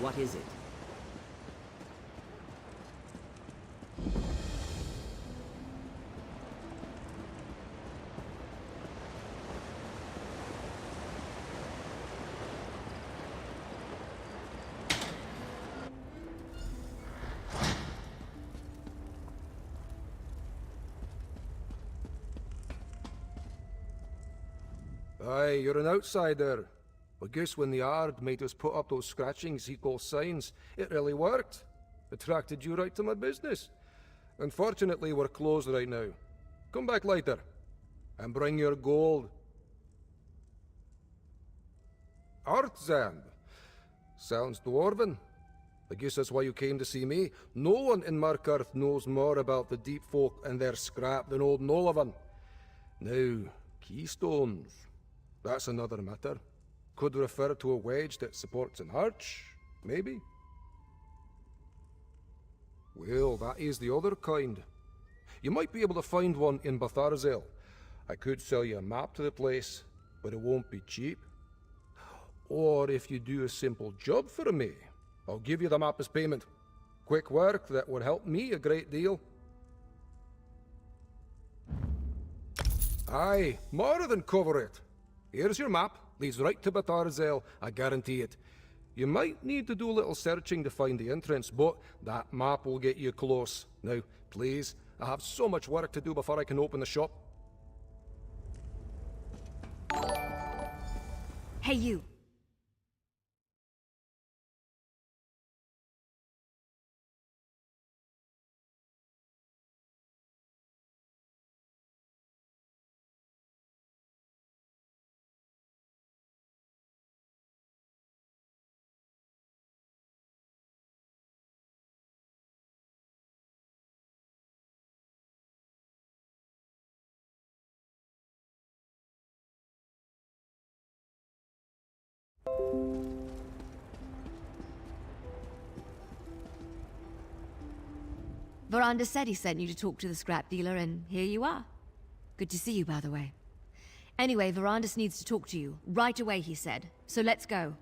What is it? Aye, you're an outsider. I guess when the Ard made us put up those scratchings he calls signs, it really worked. Attracted you right to my business. Unfortunately, we're closed right now. Come back later, and bring your gold. Artzamb. Sounds dwarven. I guess that's why you came to see me. No one in Markarth knows more about the deep folk and their scrap than old Nolavan. Now, keystones. That's another matter. Could refer to a wedge that supports an arch, maybe? Well, that is the other kind. You might be able to find one in Batharzel. I could sell you a map to the place, but it won't be cheap. Or if you do a simple job for me, I'll give you the map as payment. Quick work that would help me a great deal. Aye, more than cover it. Here's your map. Leads right to Batharzel, I guarantee it. You might need to do a little searching to find the entrance, but that map will get you close. Now, please, I have so much work to do before I can open the shop. Hey, you. Veranda said he sent you to talk to the scrap dealer, and here you are. Good to see you, by the way. Anyway, Verandis needs to talk to you. Right away, he said. So let's go.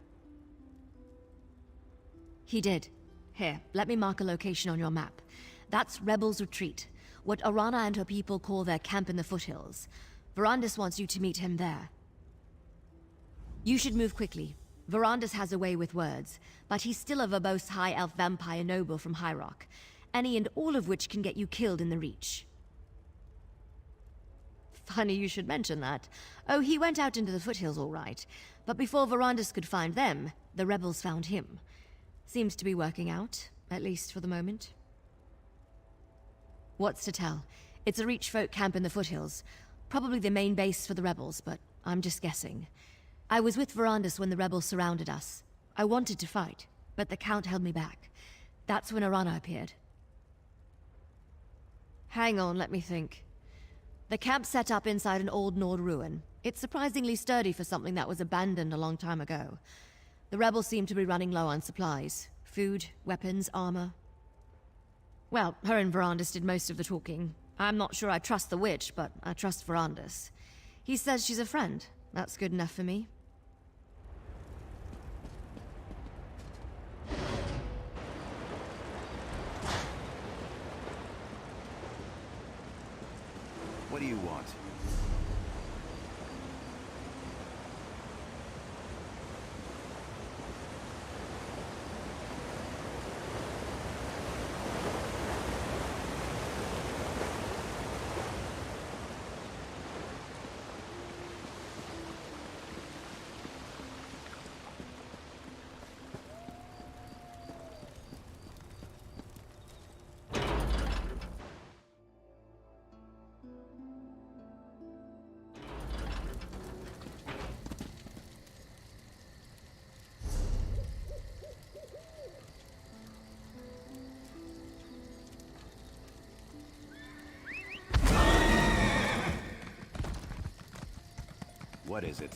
He did. Here, let me mark a location on your map. That's Rebel's Retreat, what Arana and her people call their camp in the foothills. Verandis wants you to meet him there. You should move quickly. Verandis has a way with words, but he's still a verbose high elf vampire noble from High Rock. Any and all of which can get you killed in the Reach. Funny you should mention that. Oh, he went out into the foothills all right. But before Verandis could find them, the rebels found him. Seems to be working out, at least for the moment. What's to tell? It's a Reach folk camp in the foothills. Probably the main base for the rebels, but I'm just guessing. I was with Verandis when the rebels surrounded us. I wanted to fight, but the Count held me back. That's when Arana appeared. Hang on, let me think. The camp's set up inside an old Nord ruin. It's surprisingly sturdy for something that was abandoned a long time ago. The rebels seem to be running low on supplies. Food, weapons, armor. Well, her and Verandis did most of the talking. I'm not sure I trust the witch, but I trust Verandis. He says she's a friend. That's good enough for me. What do you want? What is it?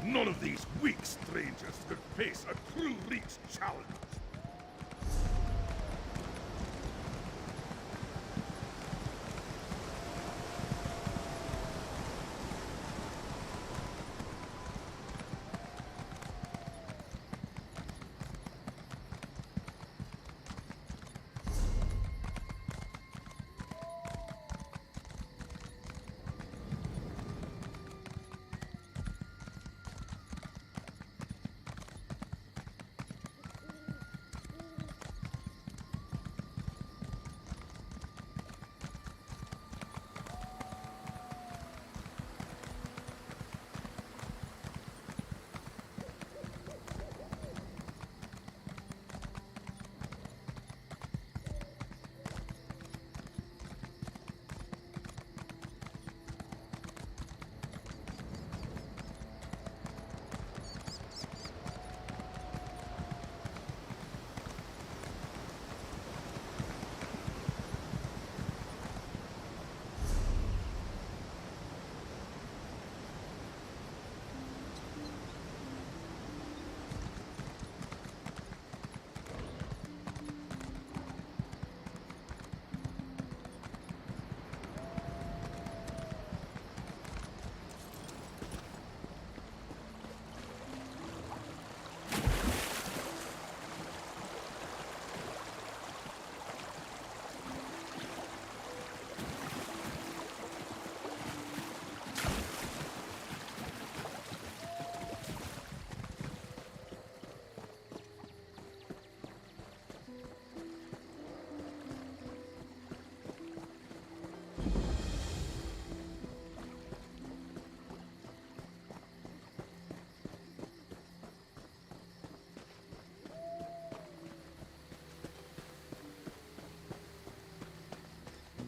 None of these weak strangers could face a true Reach challenge.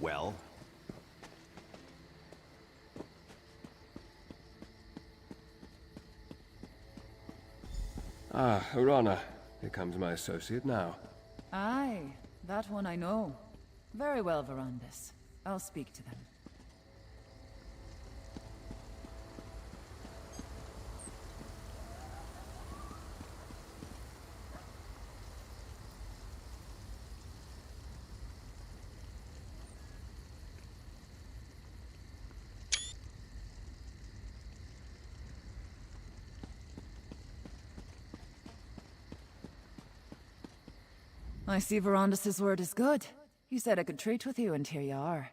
Well? Ah, Urana. Here comes my associate now. Aye, that one I know. Very well, Verandis. I'll speak to them. I see Verandis' word is good. He said I could treat with you, and here you are.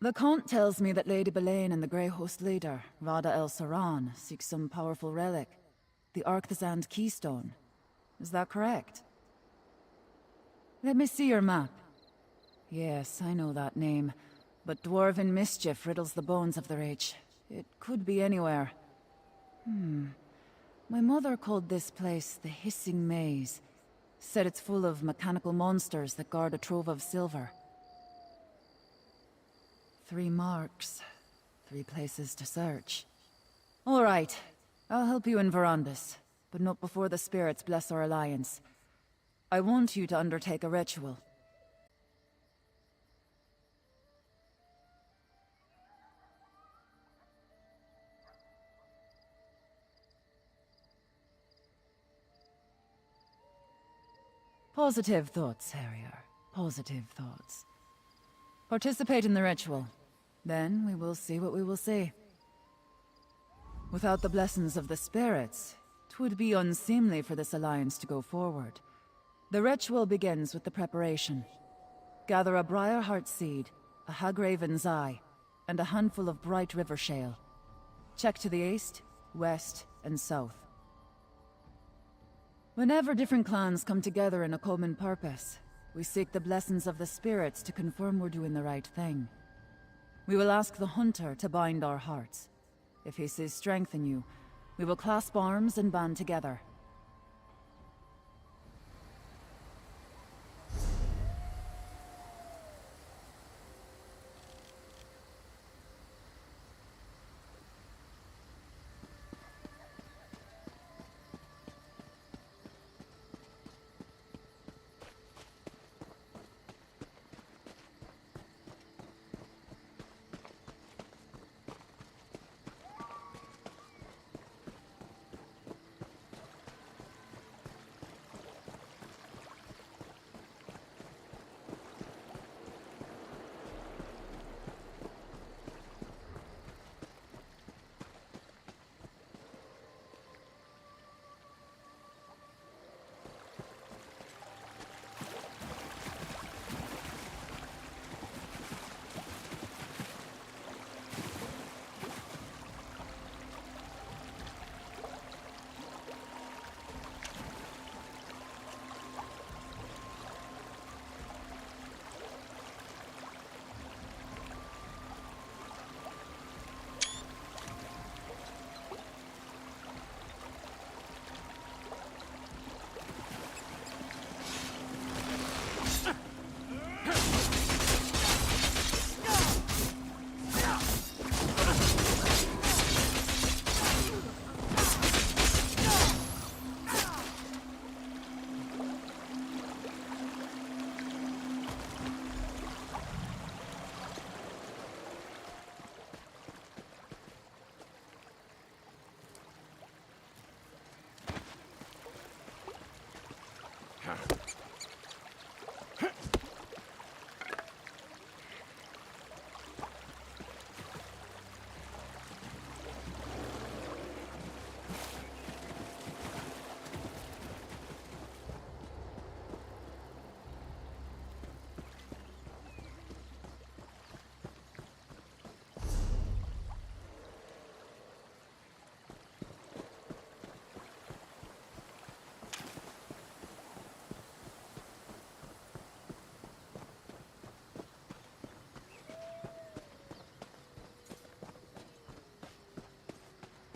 The Count tells me that Lady Belaine and the Grey Host leader, Rada El Saran, seek some powerful relic. The Arcthazand Keystone. Is that correct? Let me see your map. Yes, I know that name. But dwarven mischief riddles the bones of the Reach. It could be anywhere. My mother called this place the Hissing Maze. Said it's full of mechanical monsters that guard a trove of silver. 3 marks. 3 places to search. All right. I'll help you in Verandis, but not before the spirits bless our alliance. I want you to undertake a ritual. Positive thoughts, Harrier. Positive thoughts. Participate in the ritual. Then we will see what we will see. Without the blessings of the spirits, 'twould be unseemly for this alliance to go forward. The ritual begins with the preparation. Gather a Briarheart seed, a Hagraven's eye, and a handful of bright river shale. Check to the east, west, and south. Whenever different clans come together in a common purpose, we seek the blessings of the spirits to confirm we're doing the right thing. We will ask the Hunter to bind our hearts. If he sees strength in you, we will clasp arms and band together.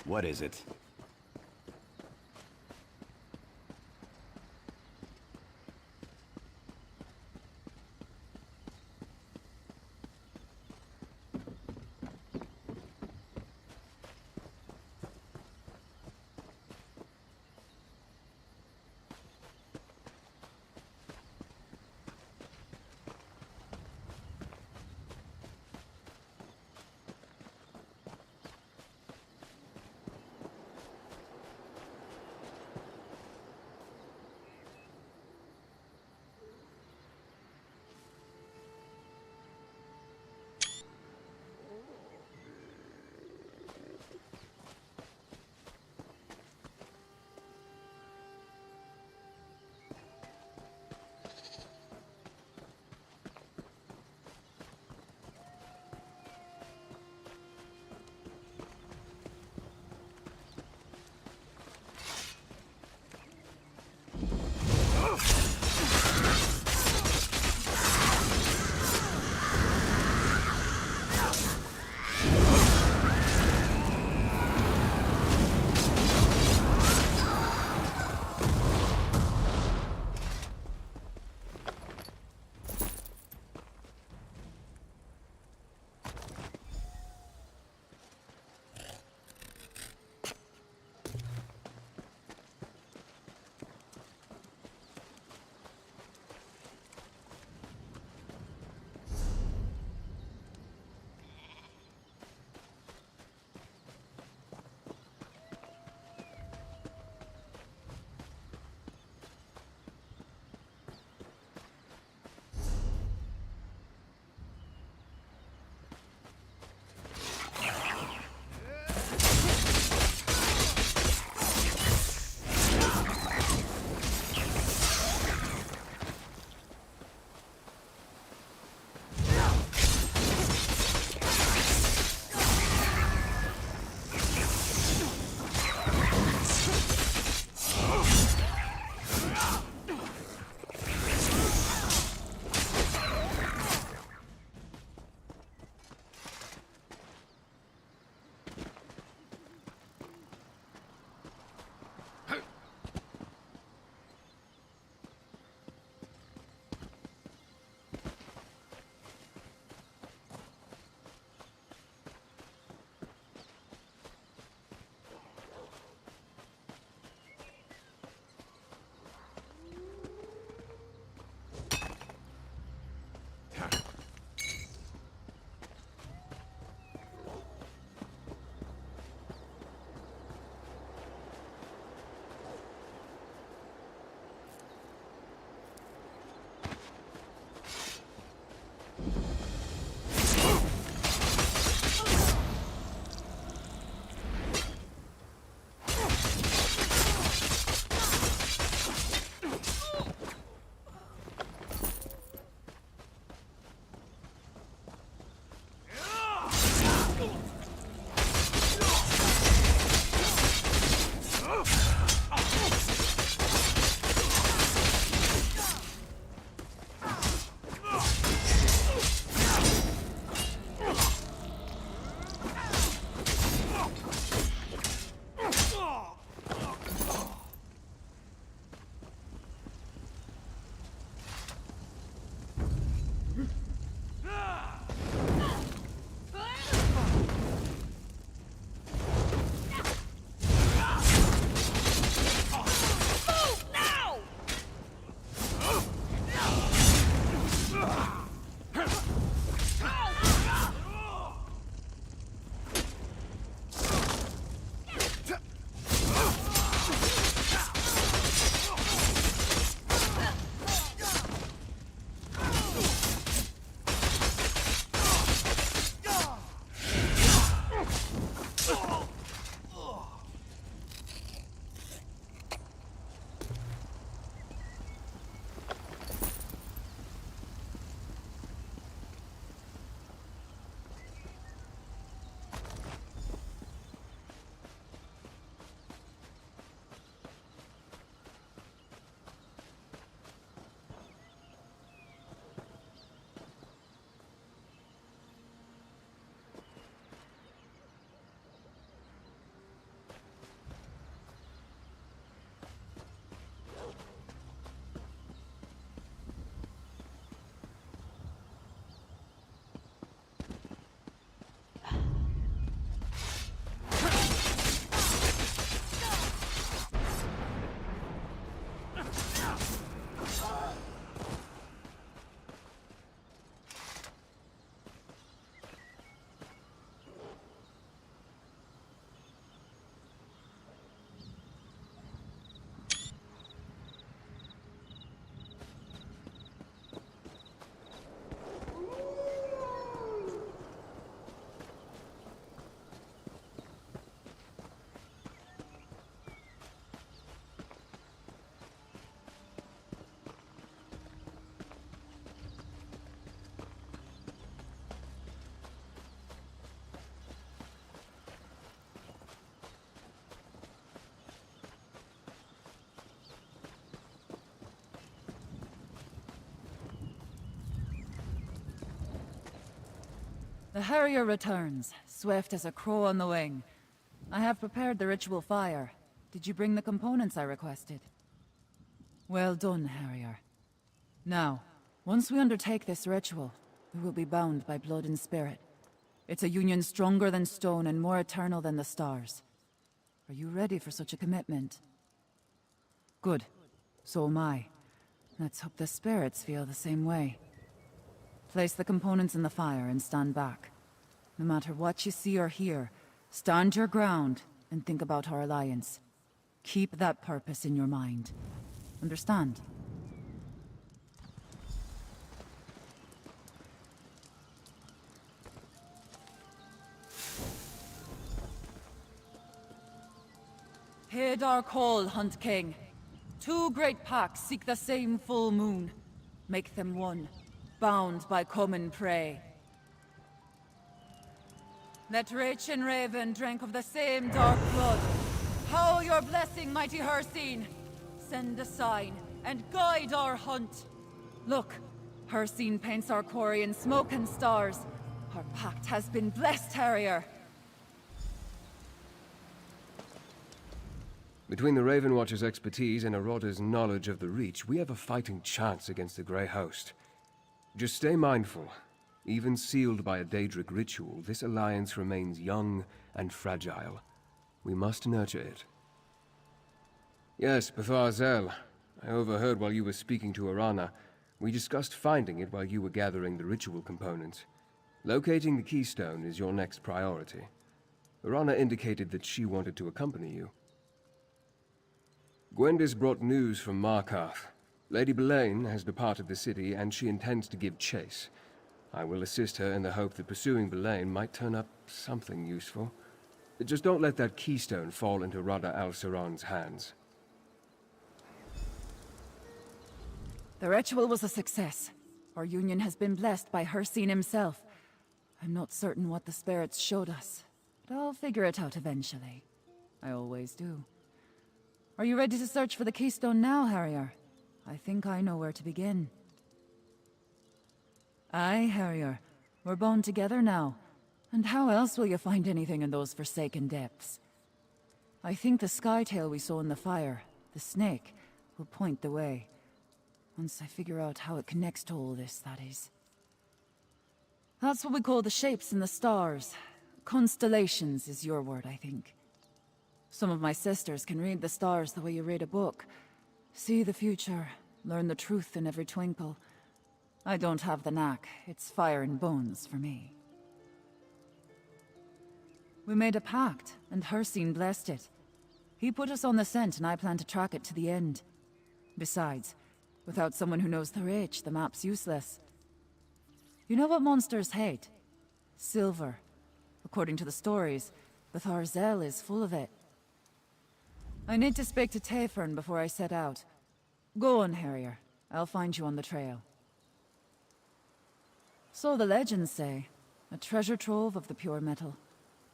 What is it? The Harrier returns, swift as a crow on the wing. I have prepared the ritual fire. Did you bring the components I requested? Well done, Harrier. Now, once we undertake this ritual, we will be bound by blood and spirit. It's a union stronger than stone and more eternal than the stars. Are you ready for such a commitment? Good. So am I. Let's hope the spirits feel the same way. Place the components in the fire and stand back. No matter what you see or hear, stand your ground and think about our alliance. Keep that purpose in your mind. Understand? Heed our call, Hunt King. Two great packs seek the same full moon. Make them one, bound by common prey. Let Rach and Raven drink of the same dark blood. Howl your blessing, mighty Hircine. Send a sign and guide our hunt. Look, Hircine paints our quarry in smoke and stars. Our pact has been blessed, Harrier. Between the Raven Watcher's expertise and Aroda's knowledge of the Reach, we have a fighting chance against the Grey Host. Just stay mindful. Even sealed by a Daedric ritual, this alliance remains young and fragile. We must nurture it. Yes, Bethar Zel. I overheard while you were speaking to Arana. We discussed finding it while you were gathering the ritual components. Locating the keystone is your next priority. Arana indicated that she wanted to accompany you. Gwendis brought news from Markarth. Lady Belaine has departed the city, and she intends to give chase. I will assist her in the hope that pursuing Belaine might turn up something useful. Just don't let that keystone fall into Rada al-Saran's hands. The ritual was a success. Our union has been blessed by Hircine himself. I'm not certain what the spirits showed us, but I'll figure it out eventually. I always do. Are you ready to search for the keystone now, Harrier? I think I know where to begin. Aye, Harrier. We're bound together now. And how else will you find anything in those forsaken depths? I think the skytail we saw in the fire, the snake, will point the way. Once I figure out how it connects to all this, that is. That's what we call the shapes in the stars. Constellations is your word, I think. Some of my sisters can read the stars the way you read a book. See the future, learn the truth in every twinkle. I don't have the knack. It's fire and bones for me. We made a pact, and Hircine blessed it. He put us on the scent, and I plan to track it to the end. Besides, without someone who knows the Reach, the map's useless. You know what monsters hate? Silver. According to the stories, Bethar Zel is full of it. I need to speak to Tayfern before I set out. Go on, Harrier. I'll find you on the trail. So the legends say. A treasure trove of the pure metal.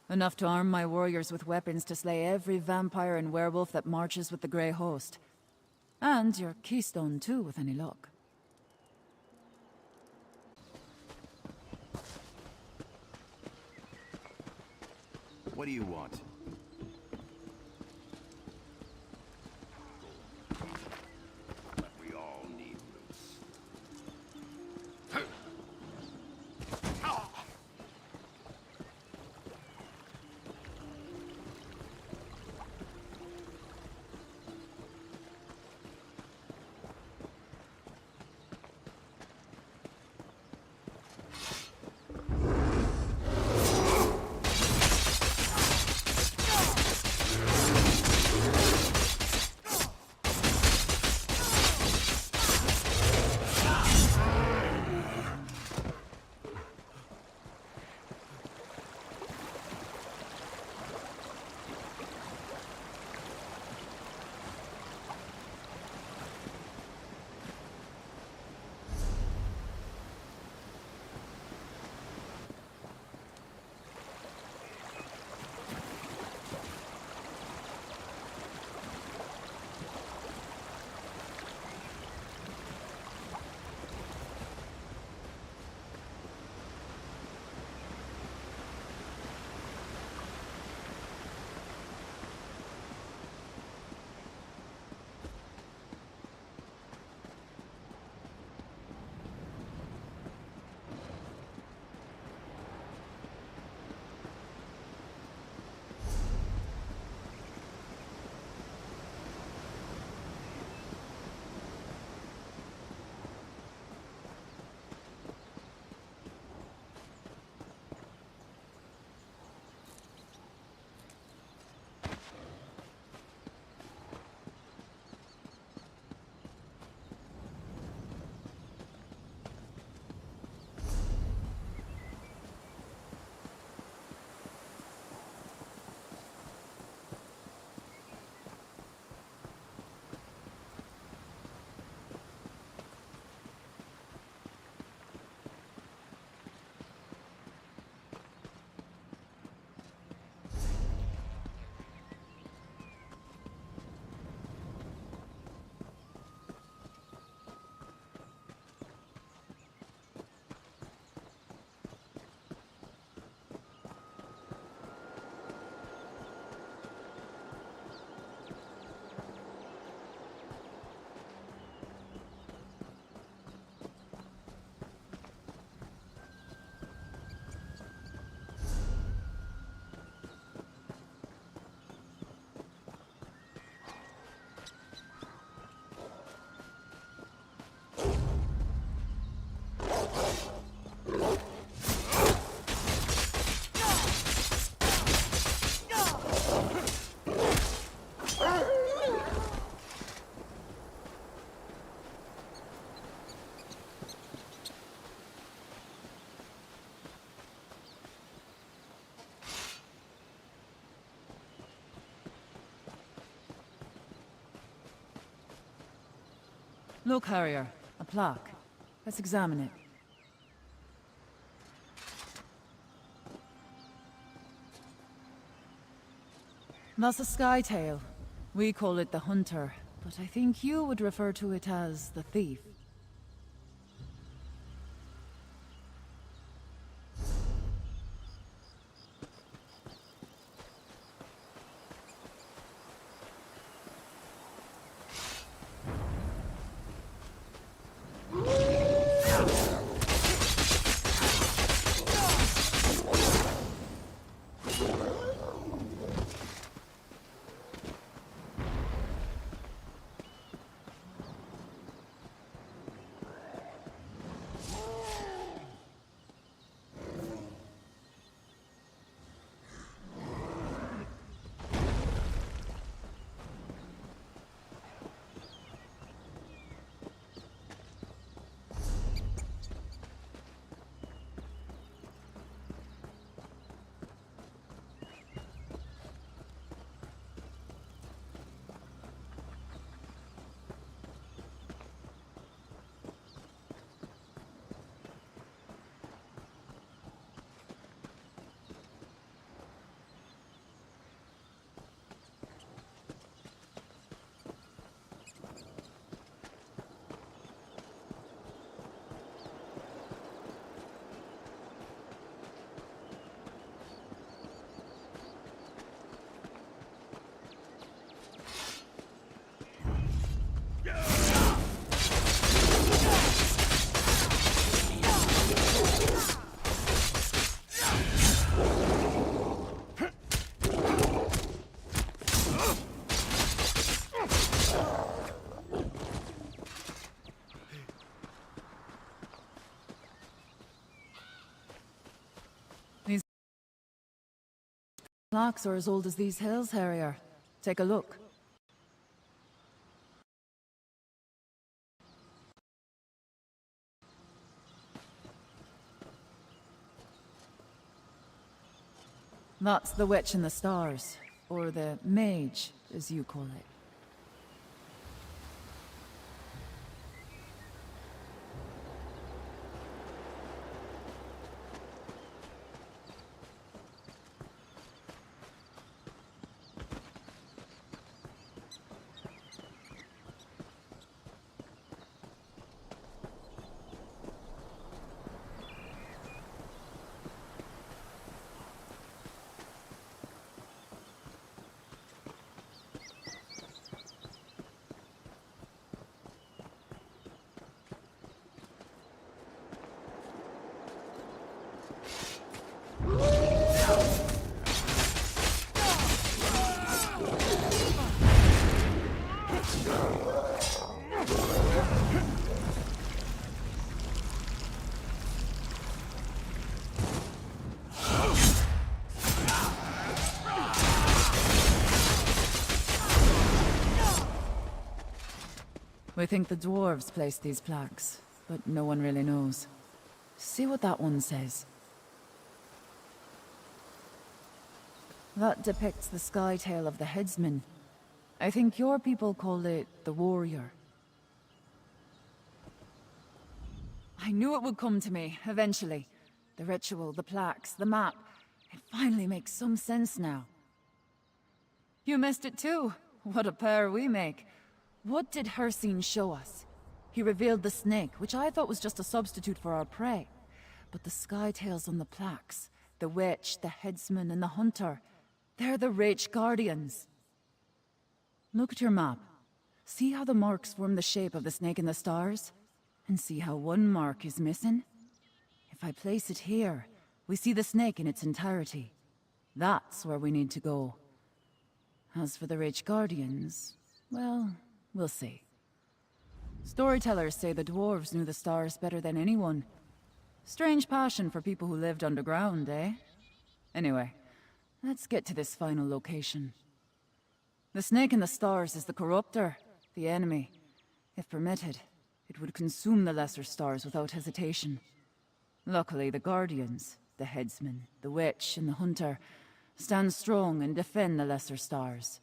Enough to arm my warriors with weapons to slay every vampire and werewolf that marches with the Grey Host. And your keystone too, with any luck. What do you want? We all need roots. Look, Harrier. A plaque. Let's examine it. That's a skytail. We call it the Hunter, but I think you would refer to it as the Thief. Plaques are as old as these hills, Harrier. Take a look. That's the Witch in the Stars, or the Mage, as you call it. We think the dwarves placed these plaques, but no one really knows. See what that one says. That depicts the skytail of the headsman. I think your people call it the warrior. I knew it would come to me, eventually. The ritual, the plaques, the map. It finally makes some sense now. You missed it too. What a pair we make. What did Hircine show us? He revealed the snake, which I thought was just a substitute for our prey. But the skytails on the plaques, the witch, the headsman, and the hunter, they're the Wraith Guardians. Look at your map. See how the marks form the shape of the snake in the stars? And see how one mark is missing? If I place it here, we see the snake in its entirety. That's where we need to go. As for the Wraith Guardians, well, we'll see. Storytellers say the dwarves knew the stars better than anyone. Strange passion for people who lived underground, eh? Anyway, let's get to this final location. The snake in the stars is the corruptor, the enemy. If permitted, it would consume the lesser stars without hesitation. Luckily, the guardians, the headsman, the witch, and the hunter, stand strong and defend the lesser stars.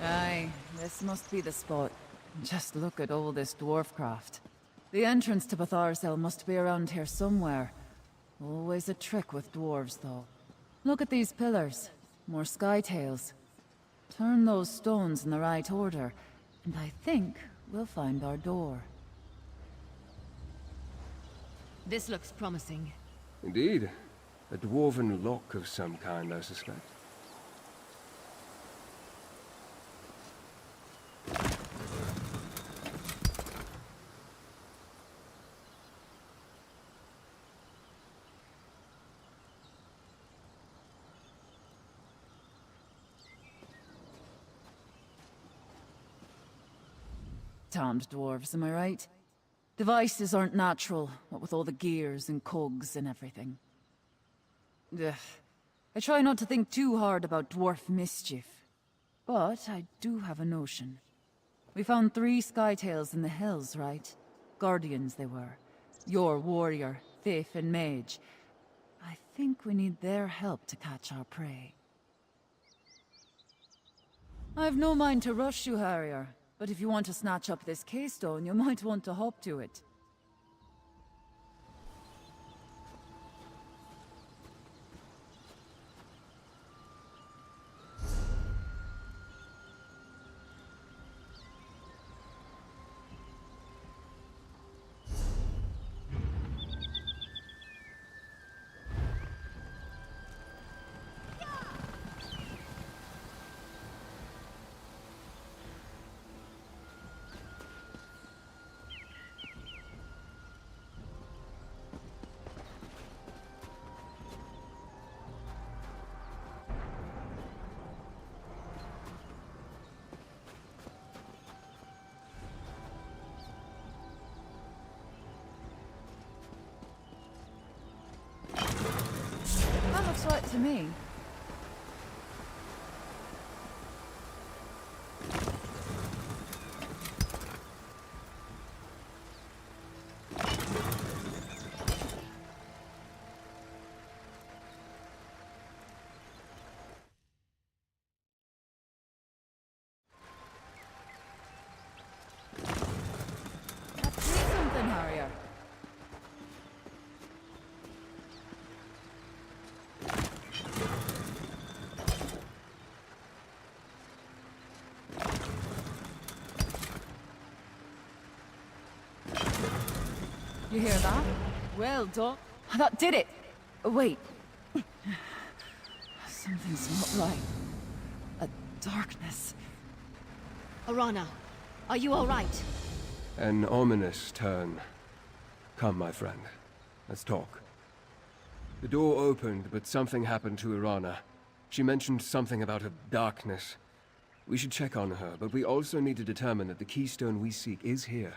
Aye, this must be the spot. Just look at all this dwarf craft. The entrance to Batharsel must be around here somewhere. Always a trick with dwarves, though. Look at these pillars. More skytails. Turn those stones in the right order, and I think we'll find our door. This looks promising. Indeed. A dwarven lock of some kind, I suspect. Damned dwarves, am I right? Devices aren't natural, what with all the gears and cogs and everything. Ugh. I try not to think too hard about dwarf mischief. But I do have a notion. We found 3 skytails in the hills, right? Guardians they were. Your warrior, thief, and mage. I think we need their help to catch our prey. I've no mind to rush you, Harrier. But if you want to snatch up this keystone, you might want to hop to it. That looks right to me. Let's see something, Harrier. You hear that? Well done. That did it! Wait. Something's not right. A darkness. Arana, are you all right? An ominous turn. Come, my friend. Let's talk. The door opened, but something happened to Irana. She mentioned something about a darkness. We should check on her, but we also need to determine that the keystone we seek is here.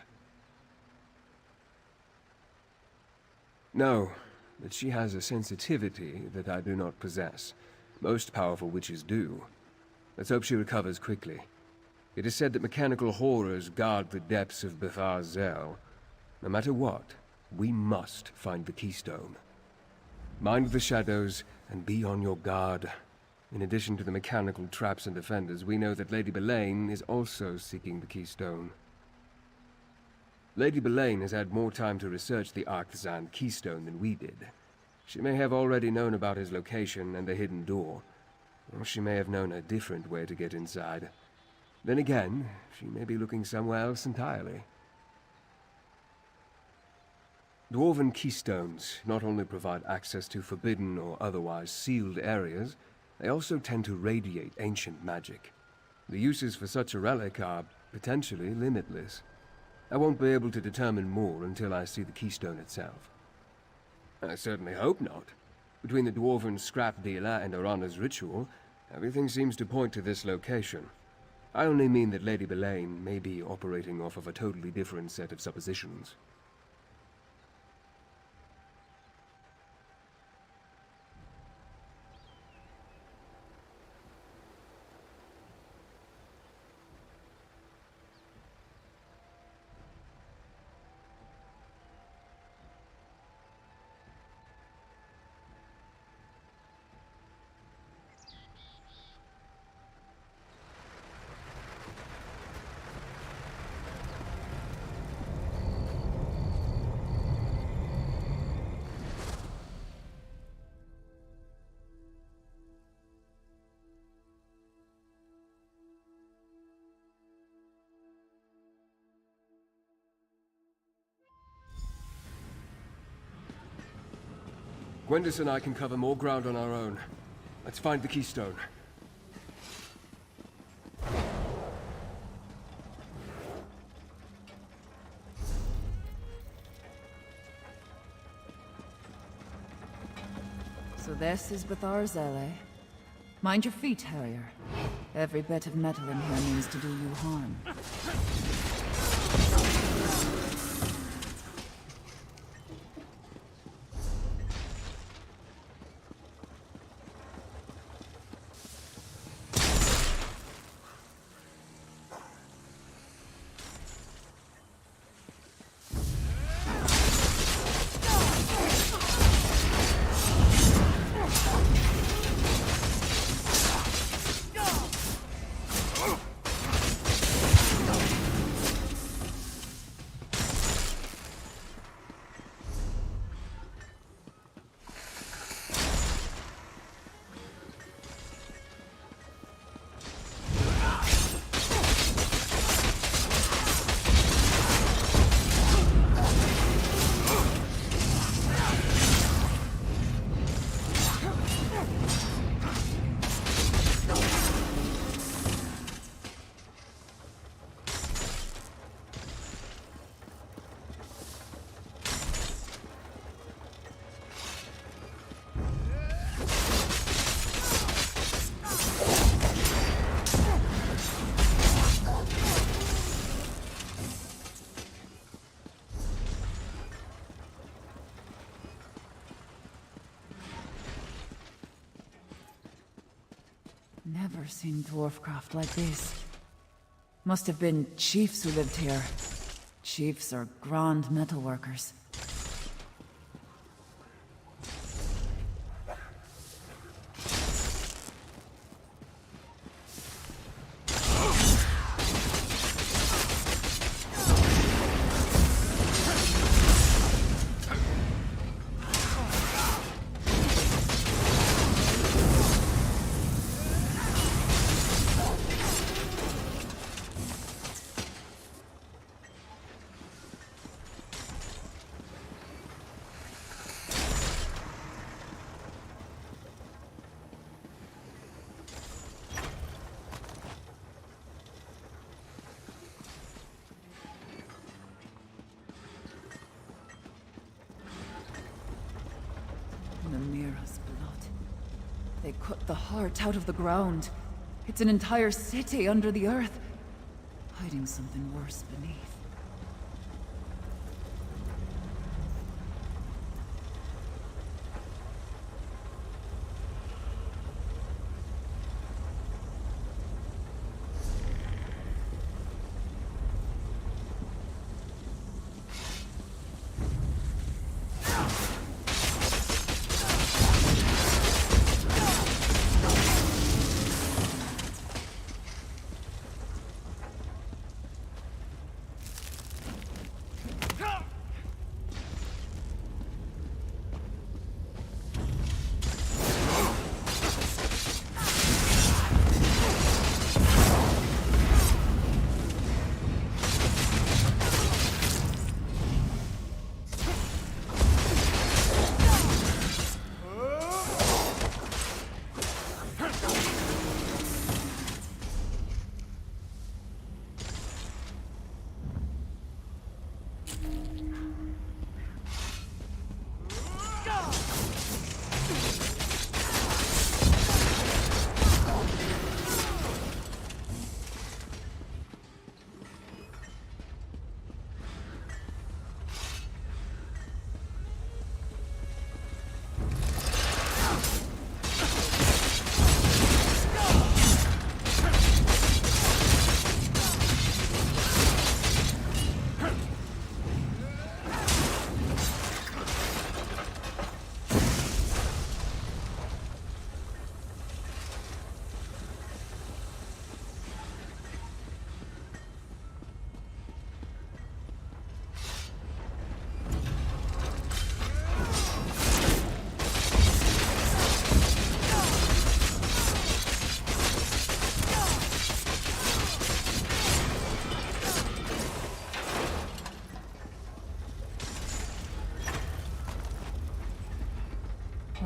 No, but she has a sensitivity that I do not possess. Most powerful witches do. Let's hope she recovers quickly. It is said that mechanical horrors guard the depths of Batharsel. No matter what, we must find the keystone. Mind the shadows and be on your guard. In addition to the mechanical traps and defenders, we know that Lady Belaine is also seeking the keystone. Lady Belaine has had more time to research the Arthzand keystone than we did. She may have already known about his location and the hidden door, or she may have known a different way to get inside. Then again, she may be looking somewhere else entirely. Dwarven keystones not only provide access to forbidden or otherwise sealed areas, they also tend to radiate ancient magic. The uses for such a relic are potentially limitless. I won't be able to determine more until I see the keystone itself. I certainly hope not. Between the dwarven scrap dealer and Arana's ritual, everything seems to point to this location. I only mean that Lady Belaine may be operating off of a totally different set of suppositions. Gwendis and I can cover more ground on our own. Let's find the keystone. So this is Betharzel, eh? Mind your feet, Harrier. Every bit of metal in here means to do you harm. Never seen dwarfcraft like this. Must have been chiefs who lived here. Chiefs are grand metalworkers. Namira's blood. They cut the heart out of the ground. It's an entire city under the earth, hiding something worse beneath.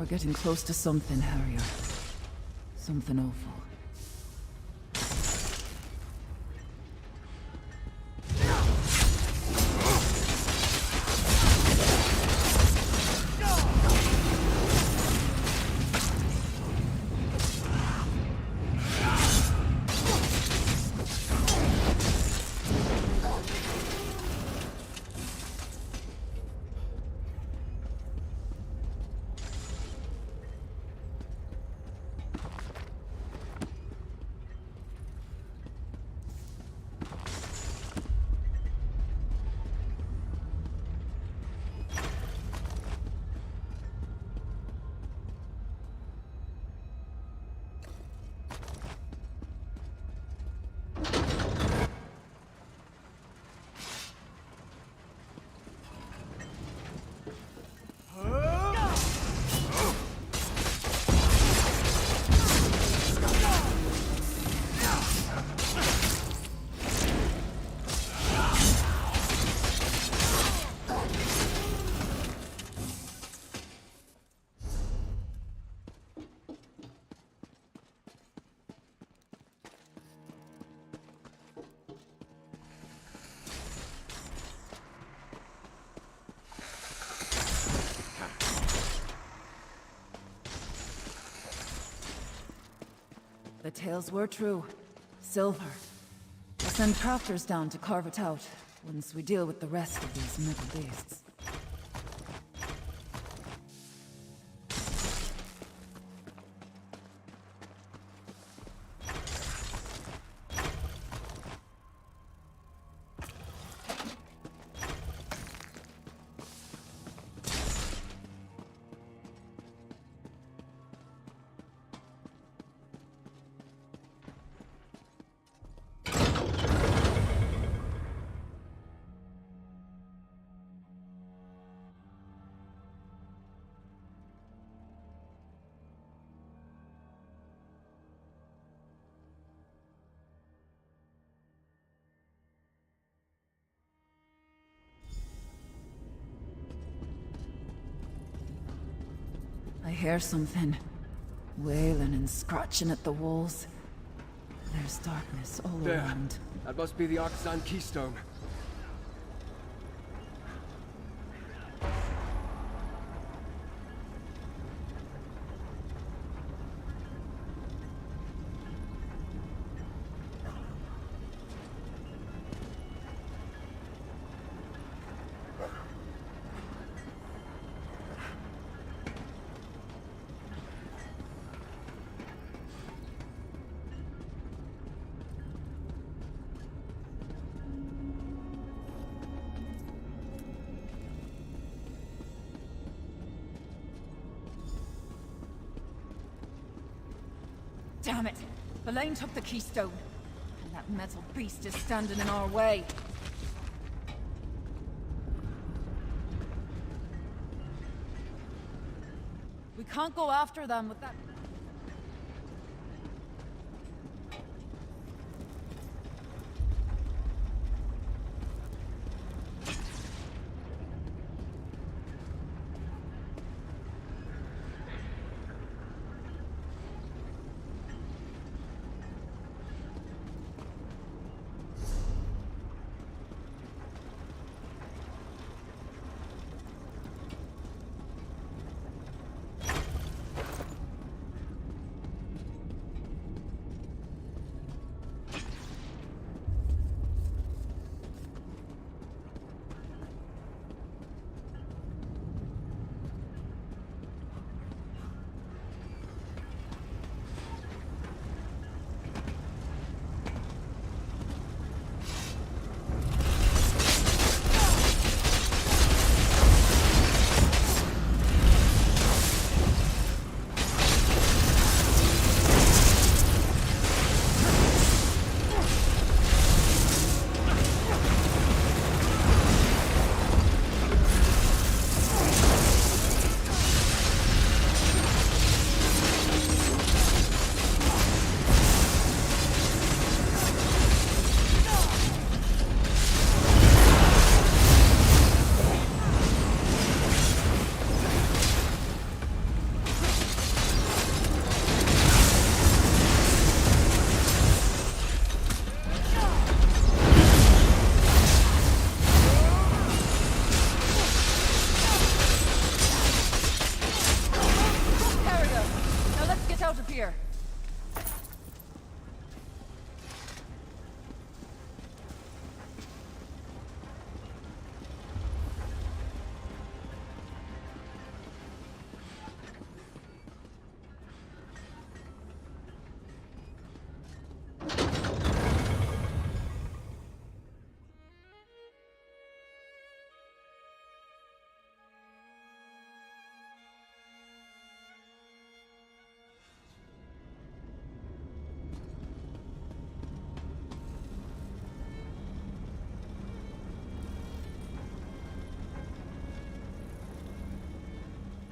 We're getting close to something, Harrier. Something awful. The tales were true. Silver. We'll send crafters down to carve it out, once we deal with the rest of these metal beasts. I hear something. Wailing and scratching at the walls. There's darkness all There. around. That must be the Artisan Keystone. Damn it! Belain took the keystone. And that metal beast is standing in our way. We can't go after them with that...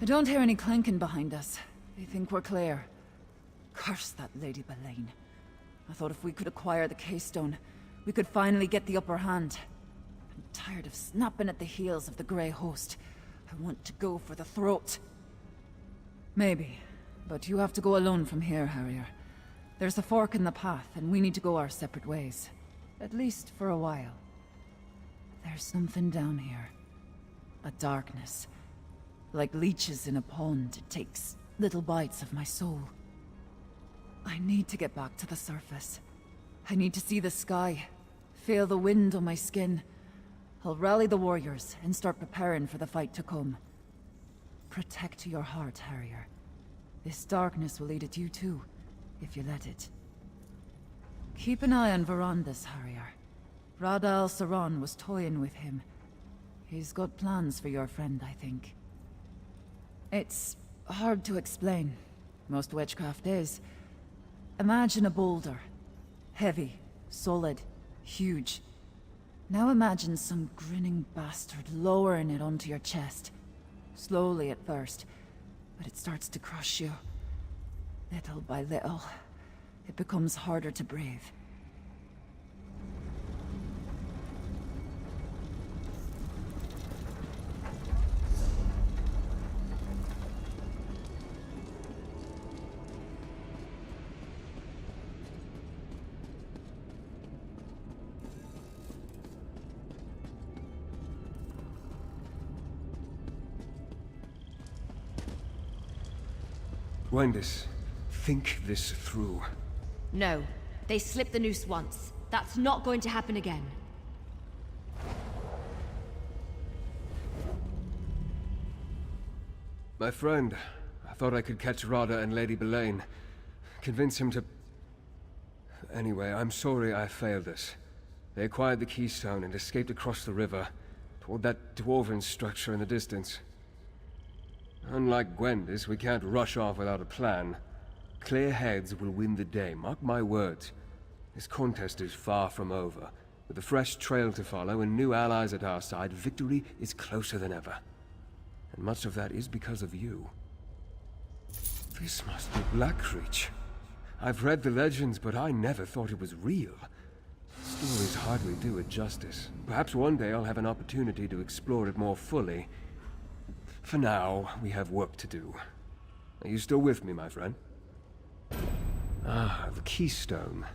I don't hear any clanking behind us. They think we're clear. Curse that Lady Belaine. I thought if we could acquire the Keystone, we could finally get the upper hand. I'm tired of snapping at the heels of the Grey Host. I want to go for the throat. Maybe, but you have to go alone from here, Harrier. There's a fork in the path, and we need to go our separate ways. At least for a while. There's something down here. A darkness. Like leeches in a pond, it takes little bites of my soul. I need to get back to the surface. I need to see the sky, feel the wind on my skin. I'll rally the warriors and start preparing for the fight to come. Protect your heart, Harrier. This darkness will eat at you too, if you let it. Keep an eye on Verandas, Harrier. Rada al-Saran was toying with him. He's got plans for your friend, I think. It's hard to explain. Most witchcraft is. Imagine a boulder. Heavy, solid, huge. Now imagine some grinning bastard lowering it onto your chest. Slowly at first, but it starts to crush you. Little by little, it becomes harder to breathe. Wendis, think this through. No. They slipped the noose once. That's not going to happen again. My friend, I thought I could catch Rada and Lady Belaine. Convince him to... Anyway, I'm sorry I failed us. They acquired the Keystone and escaped across the river, toward that dwarven structure in the distance. Unlike Gwendis, we can't rush off without a plan. Clear heads will win the day, mark my words. This contest is far from over. With a fresh trail to follow and new allies at our side, victory is closer than ever. And much of that is because of you. This must be Blackreach. I've read the legends, but I never thought it was real. Stories hardly do it justice. Perhaps one day I'll have an opportunity to explore it more fully. For now, we have work to do. Are you still with me, my friend? Ah, the Keystone.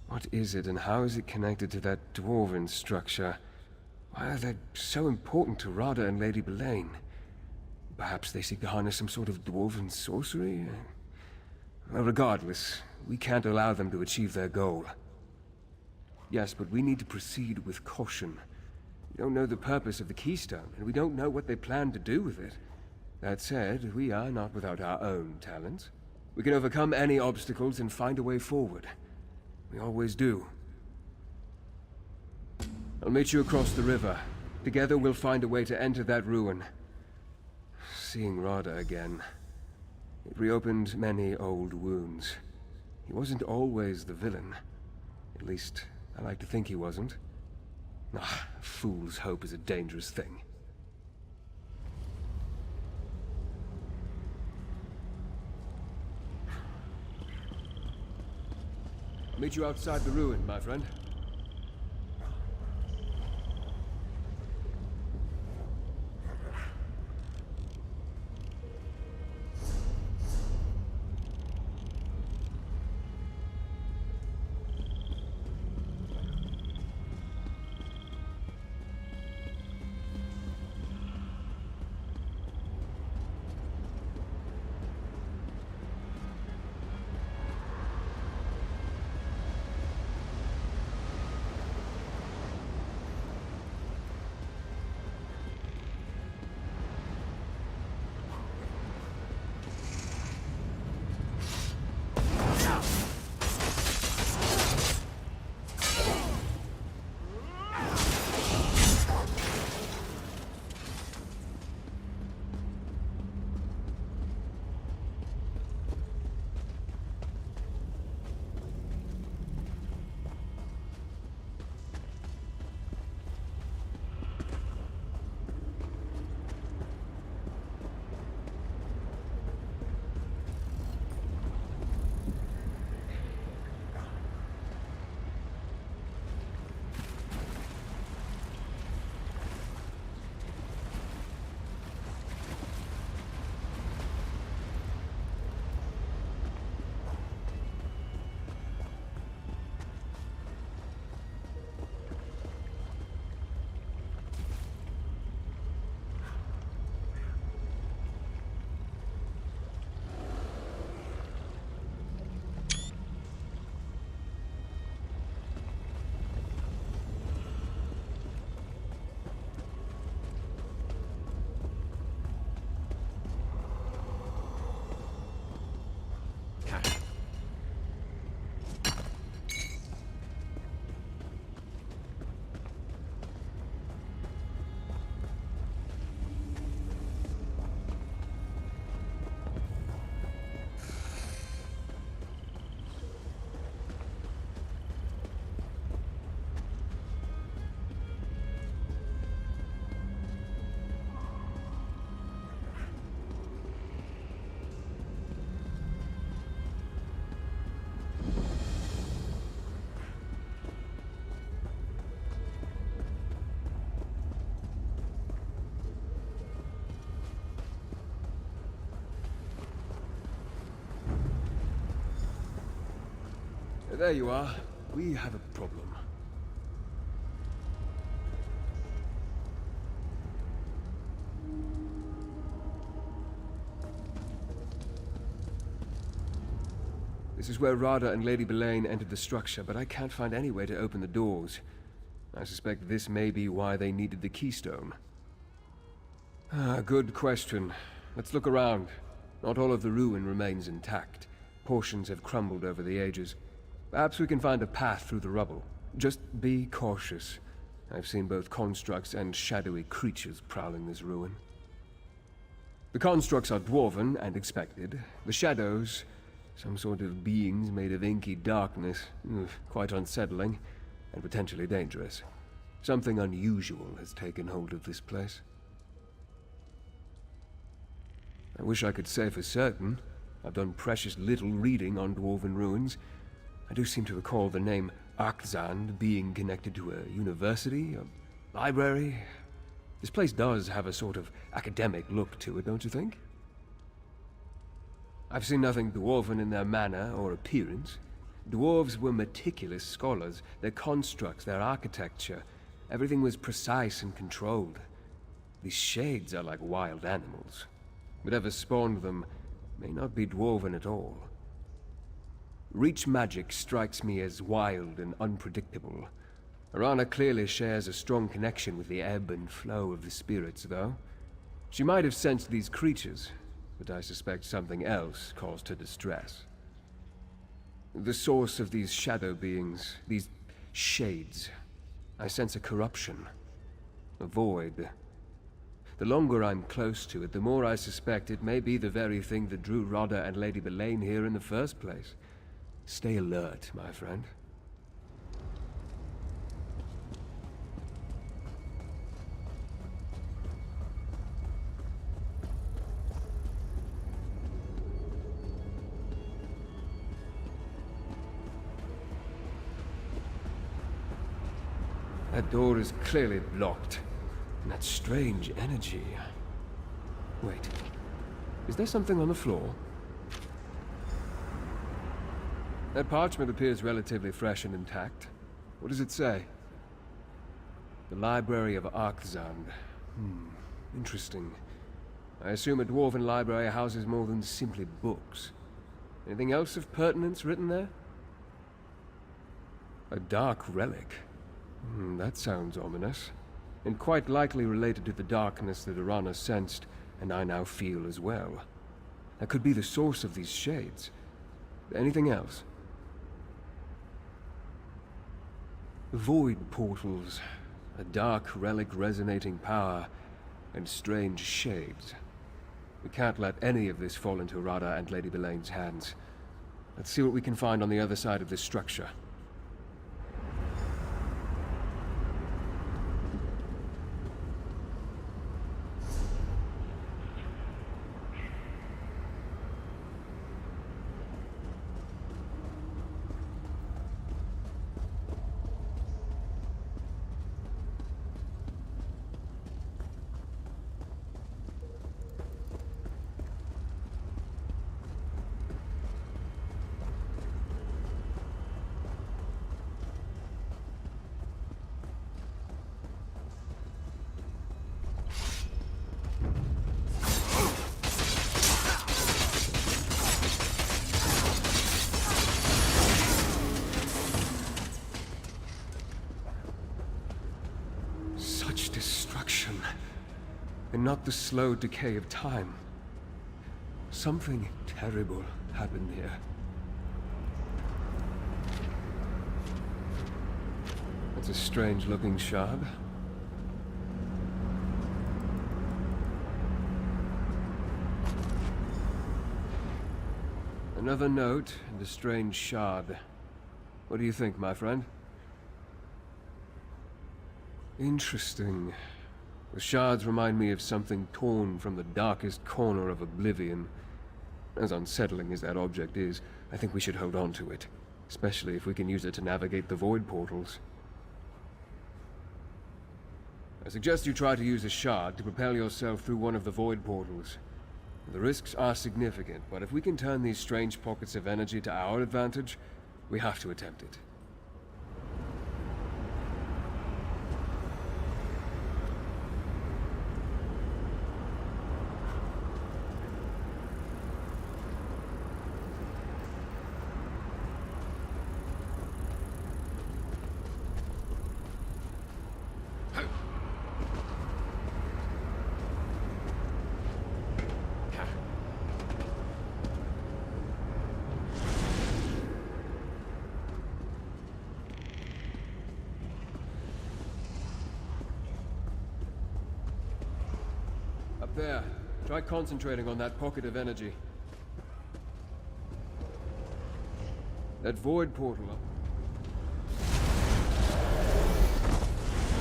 What is it, and how is it connected to that dwarven structure? Why are they so important to Rada and Lady Belaine? Perhaps they seek to harness some sort of dwarven sorcery? Well, regardless, we can't allow them to achieve their goal. Yes, but we need to proceed with caution. We don't know the purpose of the Keystone, and we don't know what they plan to do with it. That said, we are not without our own talents. We can overcome any obstacles and find a way forward. We always do. I'll meet you across the river. Together we'll find a way to enter that ruin. Seeing Rada again, it reopened many old wounds. He wasn't always the villain. At least, I like to think he wasn't. Ah, a fool's hope is a dangerous thing. I'll meet you outside the ruin, my friend. There you are. We have a problem. This is where Rada and Lady Belaine entered the structure, but I can't find any way to open the doors. I suspect this may be why they needed the keystone. Good question. Let's look around. Not all of the ruin remains intact. Portions have crumbled over the ages. Perhaps we can find a path through the rubble. Just be cautious. I've seen both constructs and shadowy creatures prowling this ruin. The constructs are dwarven and expected. The shadows, some sort of beings made of inky darkness. Quite unsettling and potentially dangerous. Something unusual has taken hold of this place. I wish I could say for certain. I've done precious little reading on dwarven ruins. I do seem to recall the name Arkzand being connected to a university, a library. This place does have a sort of academic look to it, don't you think? I've seen nothing dwarven in their manner or appearance. Dwarves were meticulous scholars. Their constructs, their architecture, everything was precise and controlled. These shades are like wild animals. Whatever spawned them may not be dwarven at all. Reach magic strikes me as wild and unpredictable. Arana clearly shares a strong connection with the ebb and flow of the spirits, though. She might have sensed these creatures, but I suspect something else caused her distress. The source of these shadow beings, these shades, I sense a corruption, a void. The longer I'm close to it, the more I suspect it may be the very thing that drew Rada and Lady Belaine here in the first place. Stay alert, my friend. That door is clearly blocked. And that strange energy... Wait. Is there something on the floor? That parchment appears relatively fresh and intact. What does it say? The Library of Arkzand. Interesting. I assume a dwarven library houses more than simply books. Anything else of pertinence written there? A dark relic. That sounds ominous. And quite likely related to the darkness that Arana sensed, and I now feel as well. That could be the source of these shades. Anything else? Void portals, a dark relic resonating power, and strange shades. We can't let any of this fall into Rada and Lady Belaine's hands. Let's see what we can find on the other side of this structure. Destruction, and not the slow decay of time. Something terrible happened here. That's a strange-looking shard. Another note and a strange shard. What do you think, my friend? Interesting. The shards remind me of something torn from the darkest corner of oblivion. As unsettling as that object is, I think we should hold on to it. Especially if we can use it to navigate the void portals. I suggest you try to use a shard to propel yourself through one of the void portals. The risks are significant, but if we can turn these strange pockets of energy to our advantage, We have to attempt it. Up there. Try concentrating on that pocket of energy. That void portal up.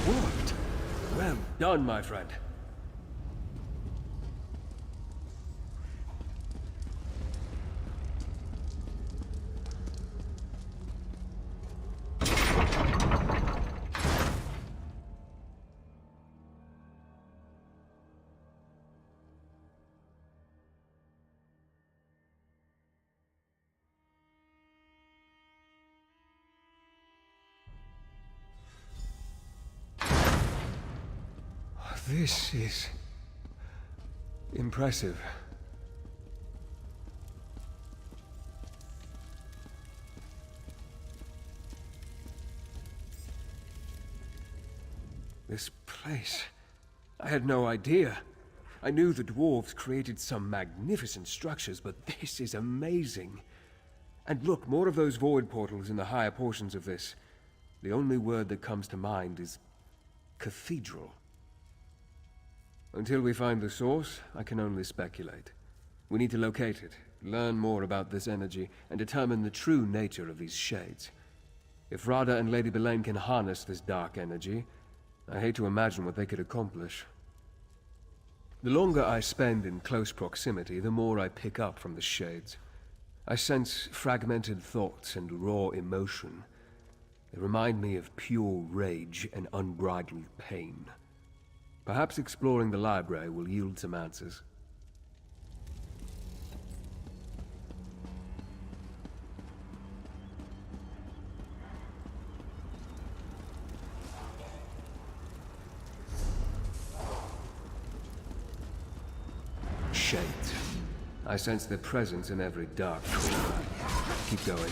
Worked! Well done, my friend. This is impressive. This place... I had no idea. I knew the dwarves created some magnificent structures, but this is amazing. And look, more of those void portals in the higher portions of this. The only word that comes to mind is cathedral. Until we find the source, I can only speculate. We need to locate it, learn more about this energy, and determine the true nature of these shades. If Radha and Lady Belain can harness this dark energy, I hate to imagine what they could accomplish. The longer I spend in close proximity, the more I pick up from the shades. I sense fragmented thoughts and raw emotion. They remind me of pure rage and unbridled pain. Perhaps exploring the library will yield some answers. Shades. I sense their presence in every dark corner. Keep going.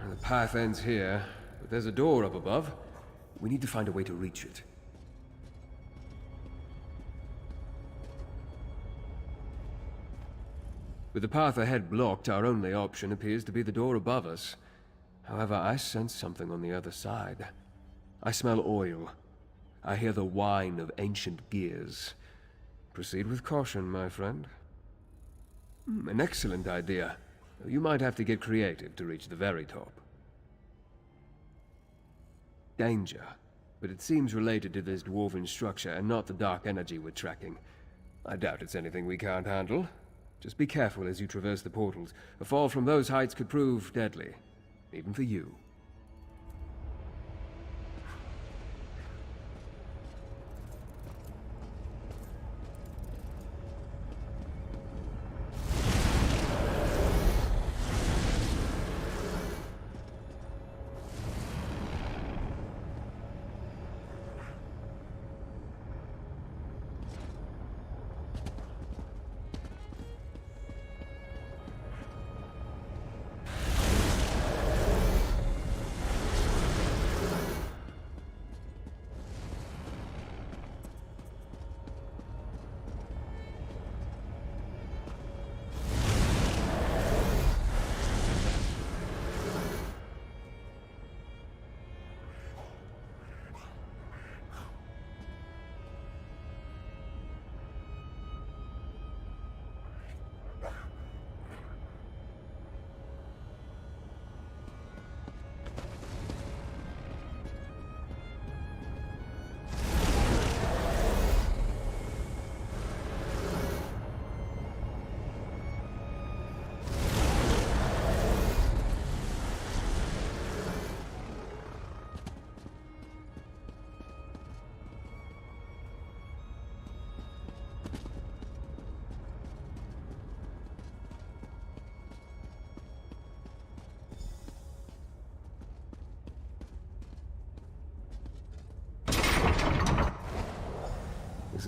The path ends here, but there's a door up above. We need to find a way to reach it. With the path ahead blocked, our only option appears to be the door above us. However, I sense something on the other side. I smell oil. I hear the whine of ancient gears. Proceed with caution, my friend. An excellent idea. You might have to get creative to reach the very top. Danger. But it seems related to this dwarven structure and not the dark energy we're tracking. I doubt it's anything we can't handle. Just be careful as you traverse the portals. A fall from those heights could prove deadly. Even for you.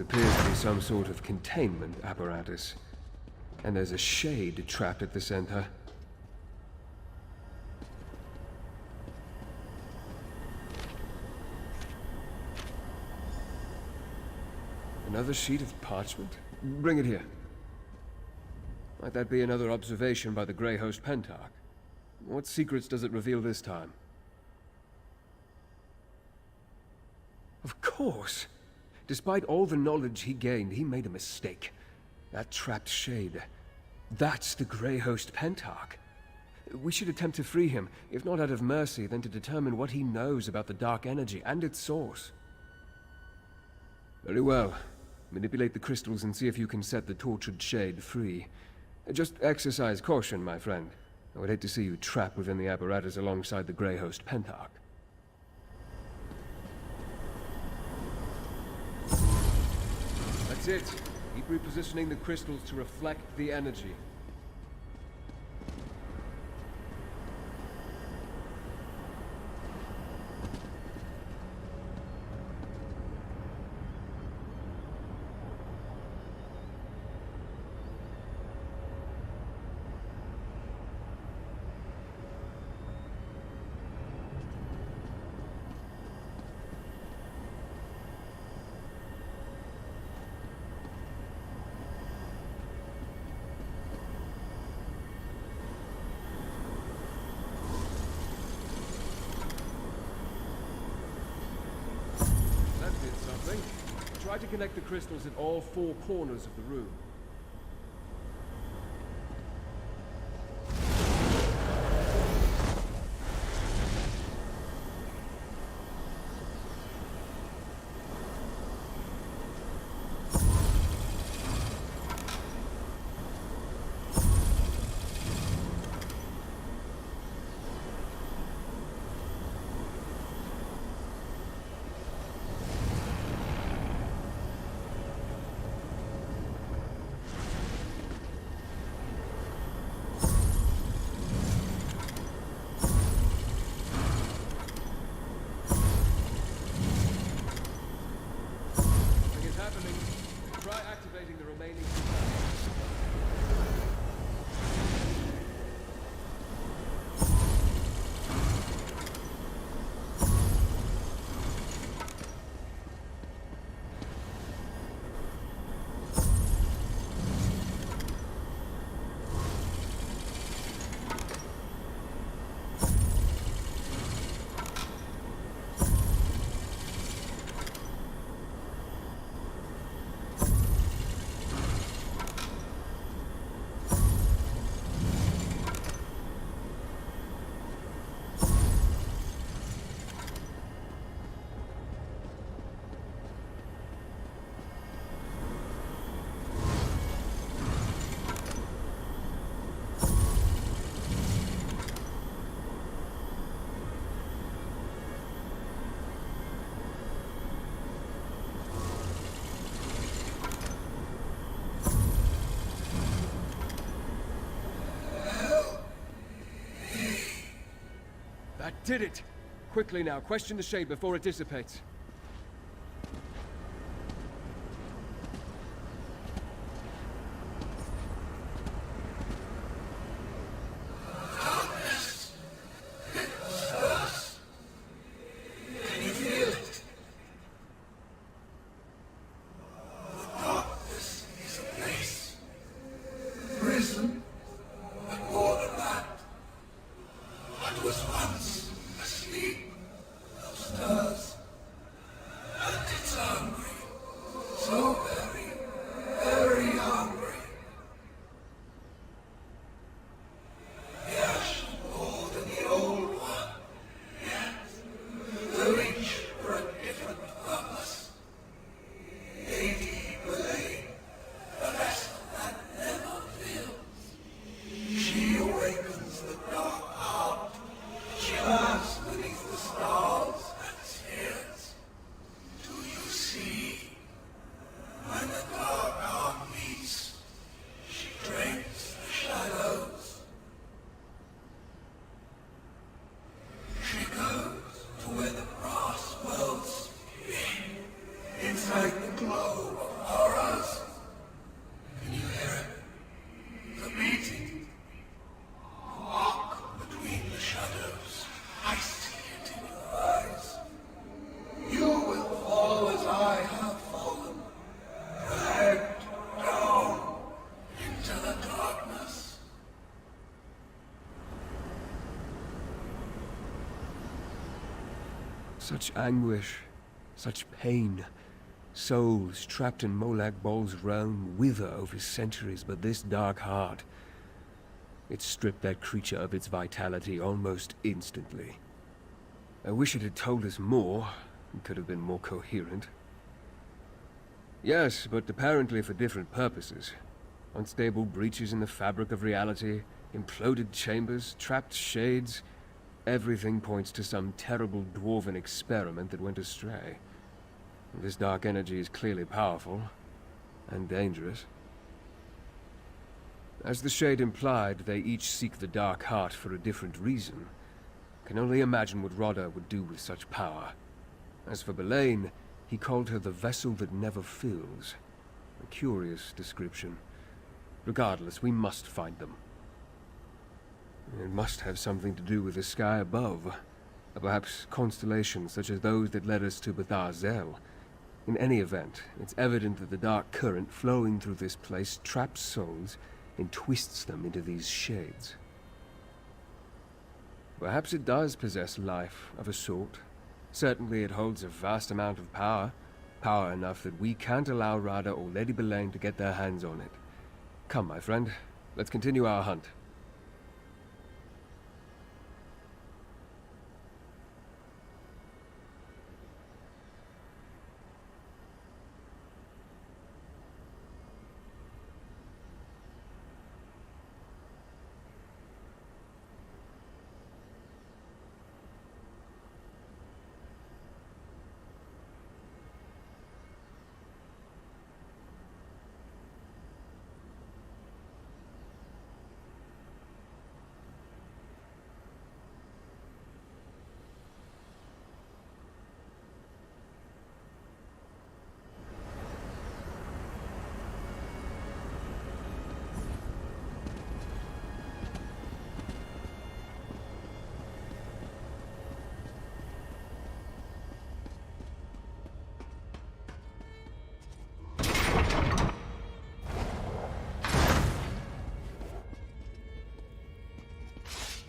appears to be some sort of containment apparatus. And there's a shade trapped at the center. Another sheet of parchment? Bring it here. Might that be another observation by the Grey Host Pentarch? What secrets does it reveal this time? Of course! Despite all the knowledge he gained, he made a mistake. That trapped shade. That's the Grey Host Pentarch. We should attempt to free him, if not out of mercy, then to determine what he knows about the dark energy and its source. Very well. Manipulate the crystals and see if you can set the tortured shade free. Just exercise caution, my friend. I would hate to see you trapped within the apparatus alongside the Grey Host Pentarch. That's it. Keep repositioning the crystals to reflect the energy. Try to connect the crystals at all four corners of the room. That did it! Quickly now, question the shade before it dissipates. She awakens the dark heart. She Such anguish, such pain. Souls trapped in Molag Bol's realm wither over centuries, but this dark heart, it stripped that creature of its vitality almost instantly. I wish it had told us more. It could have been more coherent. Yes, but apparently for different purposes. Unstable breaches in the fabric of reality, imploded chambers, trapped shades. Everything points to some terrible dwarven experiment that went astray. This dark energy is clearly powerful, and dangerous. As the Shade implied, they each seek the Dark Heart for a different reason. Can only imagine what Rodder would do with such power. As for Belain, he called her the vessel that never fills. A curious description. Regardless, we must find them. It must have something to do with the sky above. Or perhaps constellations such as those that led us to Bethar Zel. In any event, it's evident that the dark current flowing through this place traps souls and twists them into these shades. Perhaps it does possess life of a sort. Certainly it holds a vast amount of power. Power enough that we can't allow Rada or Lady Belain to get their hands on it. Come, my friend. Let's continue our hunt.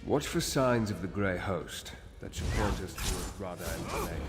Watch for signs of the Grey Host that should point us towards Rada and Belain.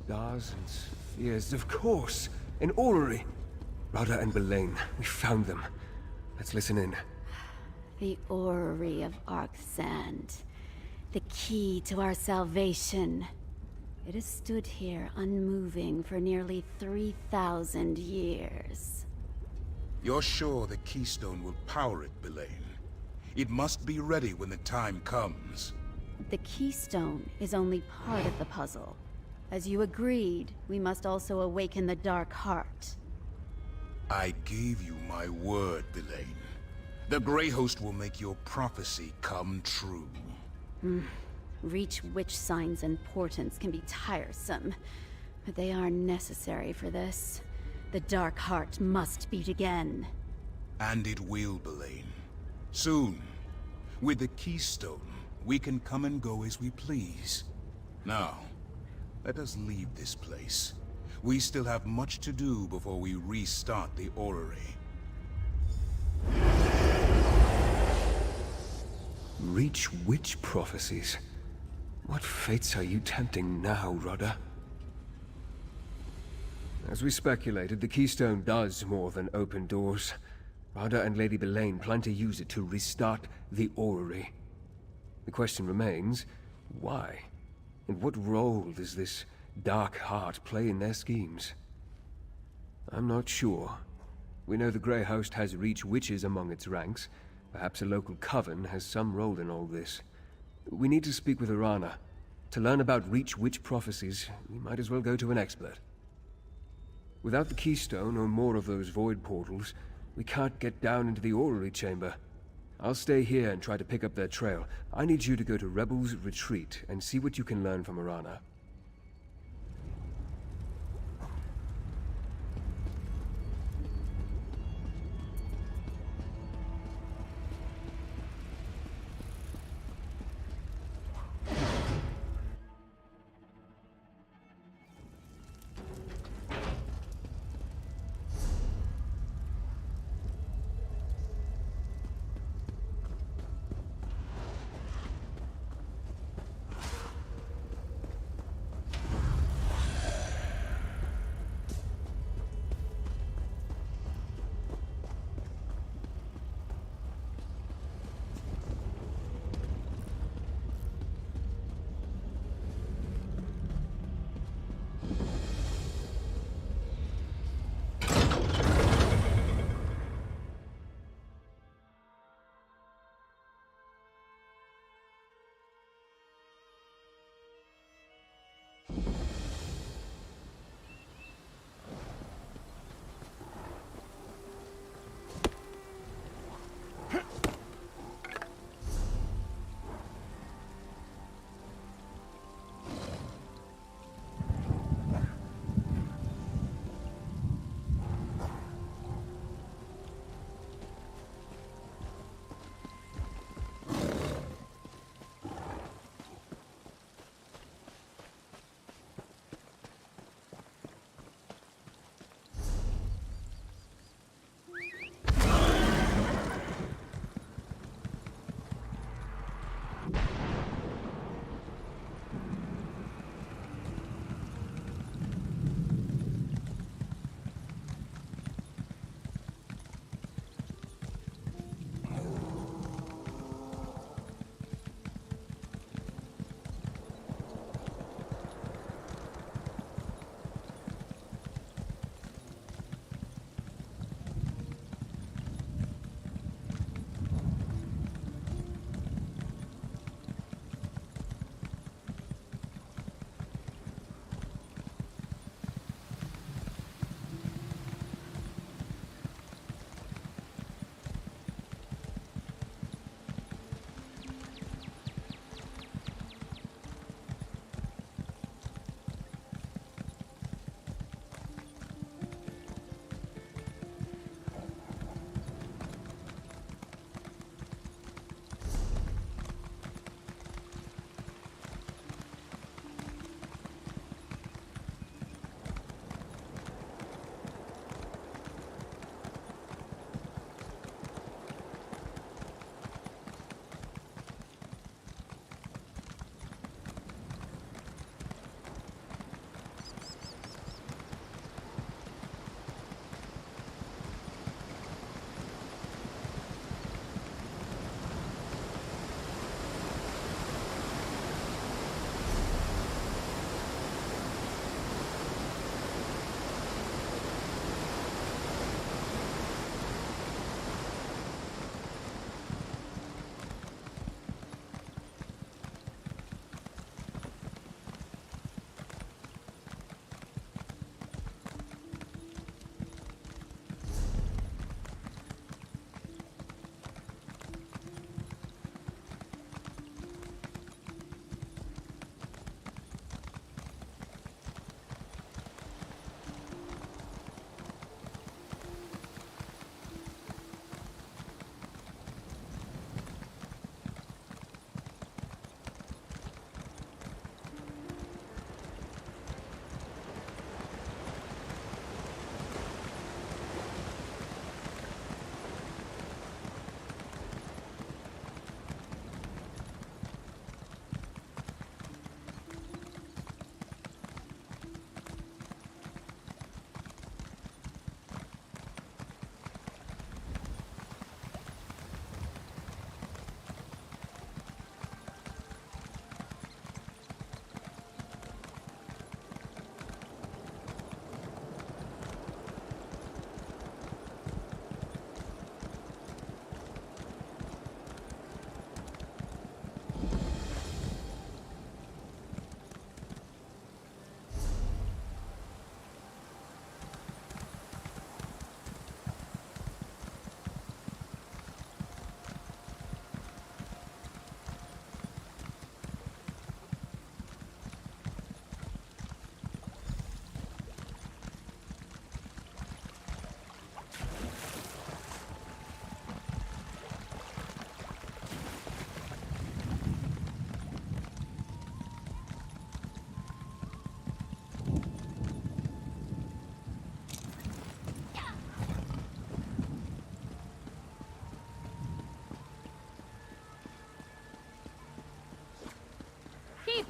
Stars and spheres, of course! An orrery! Rada and Belain, we found them. Let's listen in. The orrery of Arksand. The key to our salvation. It has stood here unmoving for nearly 3,000 years. You're sure the keystone will power it, Belain? It must be ready when the time comes. The keystone is only part of the puzzle. As you agreed, we must also awaken the Dark Heart. I gave you my word, Belain. The Grey Host will make your prophecy come true. Reach witch signs and portents can be tiresome, but they are necessary for this. The Dark Heart must beat again. And it will, Belain. Soon. With the keystone, we can come and go as we please. Now, Let us leave this place. We still have much to do before we restart the orrery. Reach witch prophecies? What fates are you tempting now, Rodder? As we speculated, the Keystone does more than open doors. Rodder and Lady Belaine plan to use it to restart the orrery. The question remains, why? And what role does this dark heart play in their schemes? I'm not sure. We know the Grey Host has Reach witches among its ranks. Perhaps a local coven has some role in all this. We need to speak with Arana. To learn about Reach witch prophecies, we might as well go to an expert. Without the Keystone or more of those void portals, we can't get down into the orrery chamber. I'll stay here and try to pick up their trail. I need you to go to Rebel's Retreat and see what you can learn from Arana.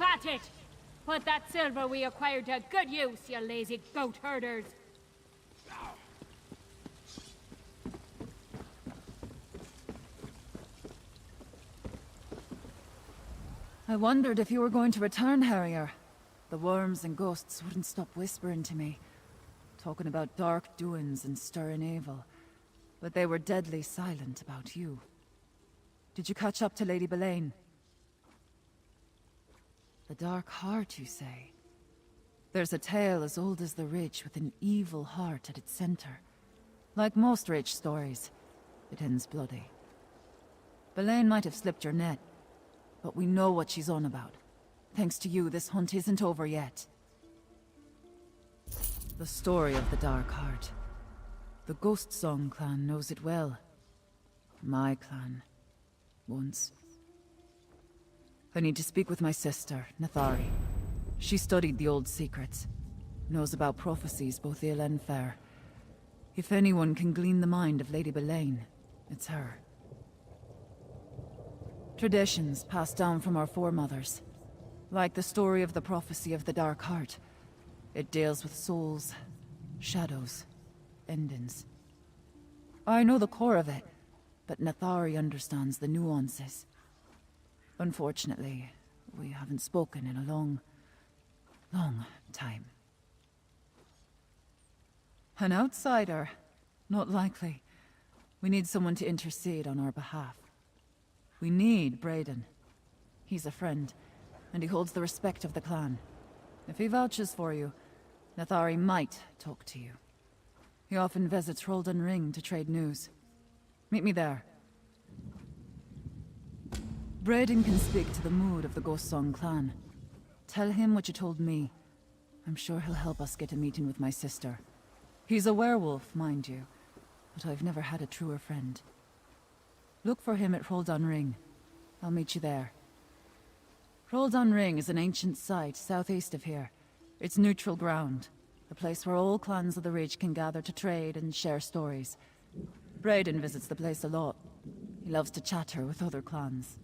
at it! Put that silver we acquired to good use, you lazy goat herders! I wondered if you were going to return, Harrier. The worms and ghosts wouldn't stop whispering to me, talking about dark doings and stirring evil. But they were deadly silent about you. Did you catch up to Lady Belaine? The Dark Heart, you say? There's a tale as old as the Ridge with an evil heart at its center. Like most Ridge stories, it ends bloody. Belaine might have slipped your net, but we know what she's on about. Thanks to you, this hunt isn't over yet. The story of the Dark Heart. The Ghost Song clan knows it well. My clan. Once. I need to speak with my sister, Nathari. She studied the old secrets. Knows about prophecies, both ill and fair. If anyone can glean the mind of Lady Belaine, it's her. Traditions passed down from our foremothers. Like the story of the prophecy of the Dark Heart. It deals with souls, shadows, endings. I know the core of it, but Nathari understands the nuances. Unfortunately, we haven't spoken in a long time. An outsider? Not likely. We need someone to intercede on our behalf. We need Brayden. He's a friend, and he holds the respect of the clan. If he vouches for you, Nathari might talk to you. He often visits Roldan Ring to trade news. Meet me there. Brayden can speak to the mood of the Ghost Song clan. Tell him what you told me. I'm sure he'll help us get a meeting with my sister. He's a werewolf, mind you, but I've never had a truer friend. Look for him at Roldan Ring. I'll meet you there. Roldan Ring is an ancient site southeast of here. It's neutral ground, a place where all clans of the Ridge can gather to trade and share stories. Brayden visits the place a lot. He loves to chatter with other clans.